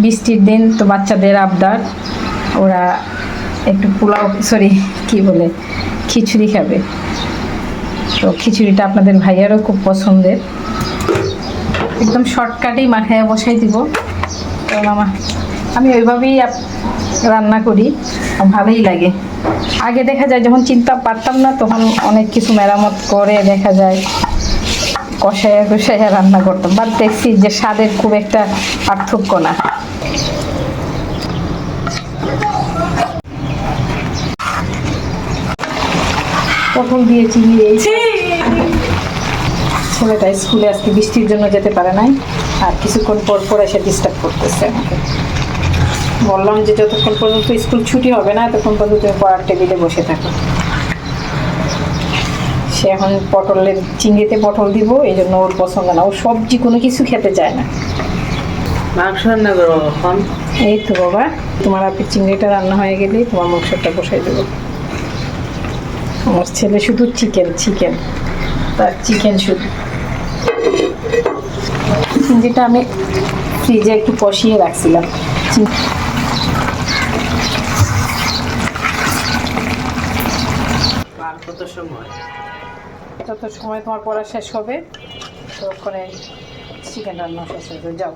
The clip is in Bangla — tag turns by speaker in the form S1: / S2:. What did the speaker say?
S1: বৃষ্টির দিন তো বাচ্চাদের আবদার, ওরা একটু পোলাও কি বলে খিচুড়ি খাবে। তো খিচুড়িটা আপনাদের ভাইয়ারও খুব পছন্দের, একদম শর্টকাটেই মাখায় বসাই দিব। কারণ আমি ওইভাবেই রান্না করি, ভালোই লাগে। আগে দেখা যায় যখন চিন্তা পারতাম না তখন অনেক কিছু মেরামত করে দেখা যায় কষাইয়া কষাইয়া রান্না করতাম, বাট দেখছি যে স্বাদের খুব একটা পার্থক্য না। পটল দিয়ে চিংড়ি, এই ছেলেটা স্কুলে আজকে বৃষ্টির জন্য যেতে পারে নাই, আর কিছুক্ষণ পর পর এসে ডিস্টার্ব করতেছে আমাকে। বললাম যে যতক্ষণ পর্যন্ত স্কুল ছুটি হবে না ততক্ষণ পর্যন্ত তুমি পড়ার টেবিলে বসে থাকো। সে এখন পটলের চিংড়িতে পটল দিব, এই জন্য ওর পছন্দ না, ও সবজি কোনো কিছু খেতে চায় না।
S2: মাংস রান্না করবো এখন।
S1: এই তো বাবা, তোমার আপনি চিংড়িটা রান্না হয়ে গেলেই তোমার মাংসটা বসাই দেবো। আমার ছেলে শুধু চিকেন, তার চিকেন শুধু। চিংড়িটা আমি ফ্রিজে একটু কষিয়ে রাখছিলাম। যত সময় তোমার পড়া শেষ হবে ততক্ষণে চিকেন রান্না শেষ হয়ে যাও।